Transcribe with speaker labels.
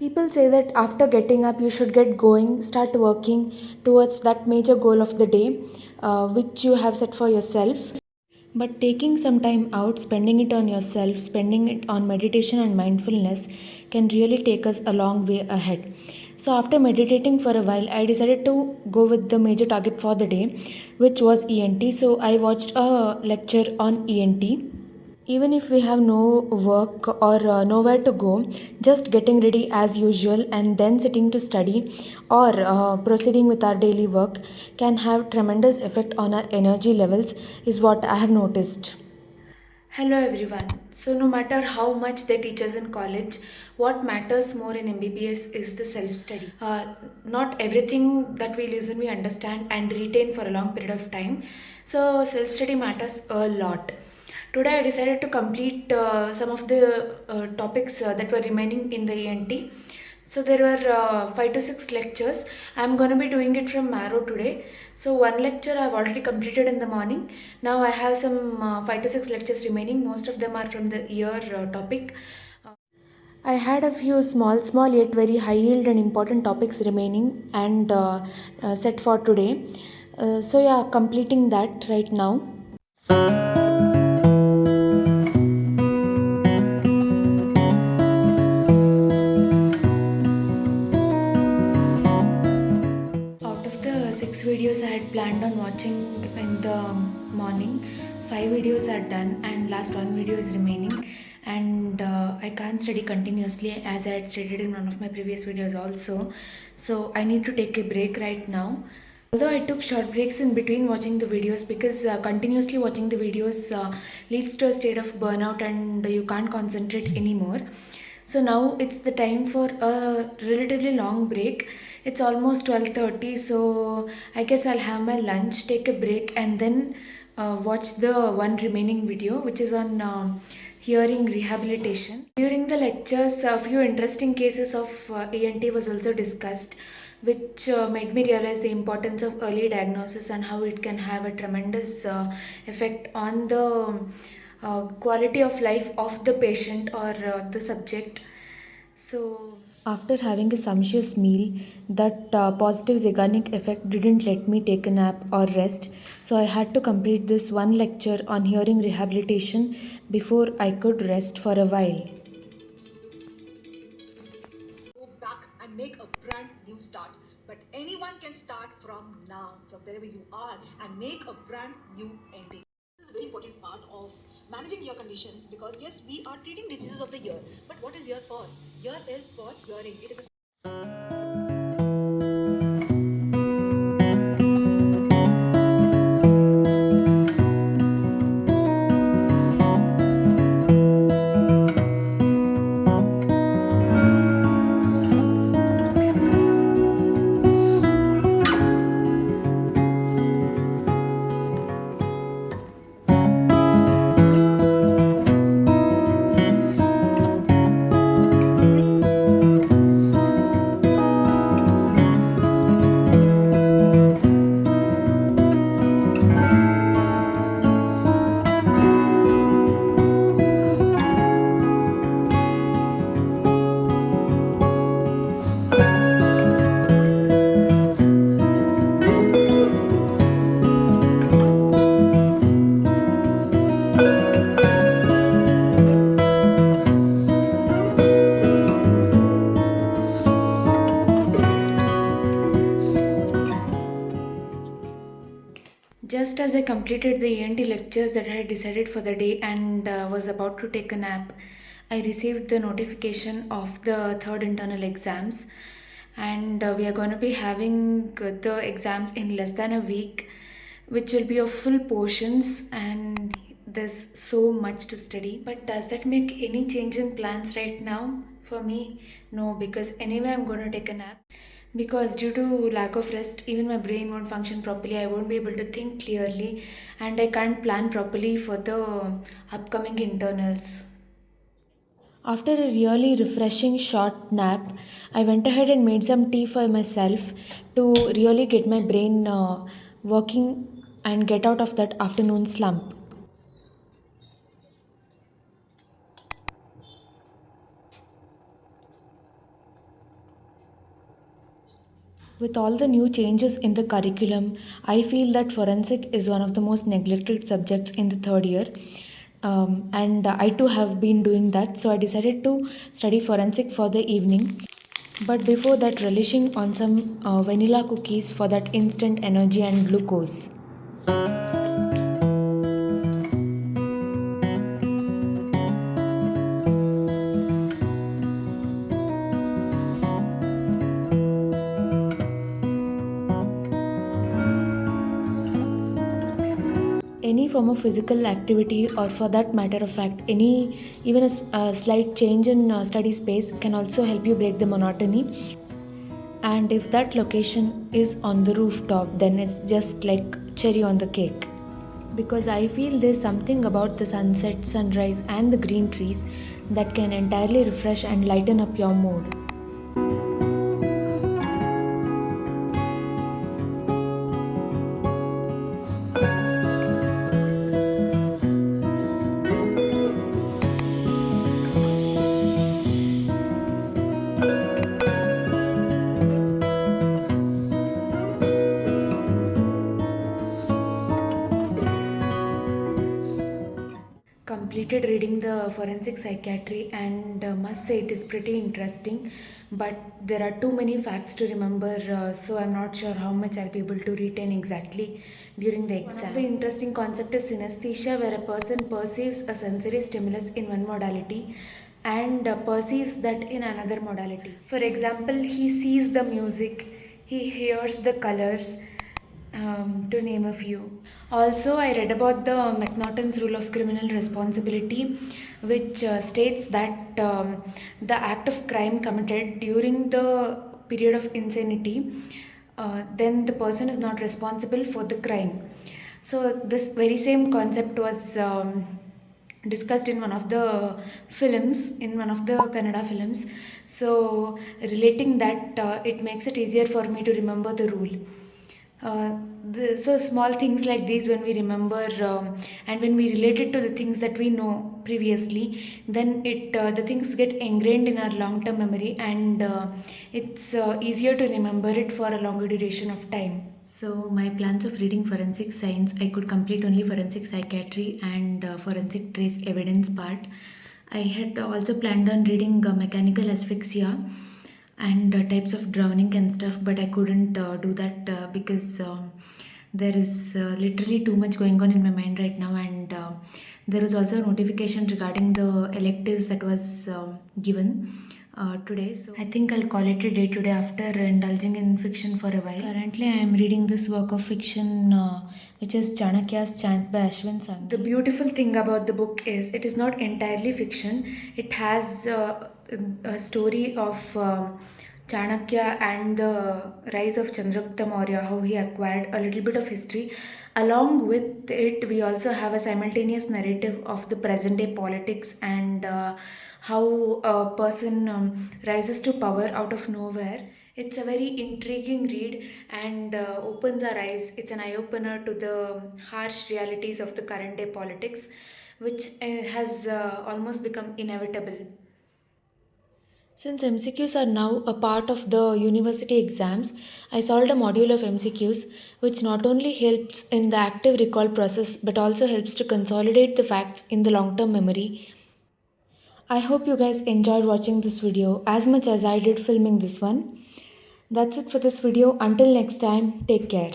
Speaker 1: People say that after getting up, you should get going, start working towards that major goal of the day, which you have set for yourself. But taking some time out, spending it on yourself, spending it on meditation and mindfulness can really take us a long way ahead. So, after meditating for a while, I decided to go with the major target for the day, which was ENT. So, I watched a lecture on ENT. Even if we have no work or nowhere to go, just getting ready as usual and then sitting to study or proceeding with our daily work can have tremendous effect on our energy levels is what I have noticed. Hello everyone. So no matter how much they teach us in college, what matters more in MBBS is the self-study. Not everything that we listen we understand and retain for a long period of time. So self-study matters a lot. Today I decided to complete some of the topics that were remaining in the ENT. So there were 5 to 6 lectures. I'm going to be doing it from Marrow today. So one lecture I've already completed in the morning. Now I have some 5 to 6 lectures remaining. Most of them are from the year topic. I had a few small yet very high yield and important topics remaining and set for today. So yeah, completing that right now. Out of the 6 videos I had planned on watching in the morning, 5 videos are done and last one video is remaining. And I can't study continuously as I had stated in one of my previous videos also. So I need to take a break right now. Although I took short breaks in between watching the videos because continuously watching the videos leads to a state of burnout and you can't concentrate anymore. So now it's the time for a relatively long break. It's almost 12:30, so I guess I'll have my lunch, take a break, and then watch the one remaining video, which is on hearing rehabilitation. During the lectures, a few interesting cases of ENT was also discussed, which made me realize the importance of early diagnosis and how it can have a tremendous effect on the quality of life of the patient or the subject. So, after having a sumptuous meal, that positive Zeigarnik effect didn't let me take a nap or rest. So, I had to complete this one lecture on hearing rehabilitation before I could rest for a while.
Speaker 2: Go back and make a brand new start. But anyone can start from now, from wherever you are, and make a brand new ending. This is a very important part of managing your conditions because yes, we are treating diseases of the ear. But what is ear for? Ear is for hearing. It is a
Speaker 1: Just as I completed the ENT lectures that I had decided for the day and was about to take a nap, I received the notification of the third internal exams. And we are going to be having the exams in less than a week, which will be of full portions, and there's so much to study. But does that make any change in plans right now? For me, no, because anyway, I'm going to take a nap. Because due to lack of rest, even my brain won't function properly. I won't be able to think clearly, and I can't plan properly for the upcoming internals. After a really refreshing short nap, I went ahead and made some tea for myself to really get my brain working and get out of that afternoon slump. With all the new changes in the curriculum, I feel that forensic is one of the most neglected subjects in the third year. And I too have been doing that, so I decided to study forensic for the evening. But before that, relishing on some vanilla cookies for that instant energy and glucose. Any form of physical activity, or for that matter of fact any even a slight change in study space, can also help you break the monotony. And if that location is on the rooftop, then it's just like cherry on the cake, because I feel there's something about the sunset, sunrise and the green trees that can entirely refresh and lighten up your mood. Completed reading the forensic psychiatry, and must say it is pretty interesting, but there are too many facts to remember, so I'm not sure how much I'll be able to retain exactly during the exam. One of the interesting concept is synesthesia, where a person perceives a sensory stimulus in one modality and perceives that in another modality. For example, he sees the music, he hears the colors, to name a few. Also, I read about the McNaughton's rule of criminal responsibility, which states that the act of crime committed during the period of insanity, then the person is not responsible for the crime. So, this very same concept was discussed in one of the films, in one of the Kannada films. So, relating that, it makes it easier for me to remember the rule. So small things like these, when we remember, and when we relate it to the things that we know previously, then it the things get ingrained in our long term memory, and it's easier to remember it for a longer duration of time. So my plans of reading forensic science, I could complete only forensic psychiatry and forensic trace evidence part. I had also planned on reading mechanical asphyxia and types of drowning and stuff, but I couldn't do that because there is literally too much going on in my mind right now, and there was also a notification regarding the electives that was given today. So I think I'll call it a day today after indulging in fiction for a while. Currently, I am reading this work of fiction, which is Chanakya's Chant by Ashwin Sanghi. The beautiful thing about the book is it is not entirely fiction. It has a story of Chanakya and the rise of Chandragupta Maurya, how he acquired a little bit of history. Along with it, we also have a simultaneous narrative of the present day politics, and how a person rises to power out of nowhere. It's a very intriguing read, and opens our eyes. It's an eye opener to the harsh realities of the current day politics, which has almost become inevitable. Since MCQs are now a part of the university exams, I solved a module of MCQs, which not only helps in the active recall process but also helps to consolidate the facts in the long term memory. I hope you guys enjoyed watching this video as much as I did filming this one. That's it for this video. Until next time, take care.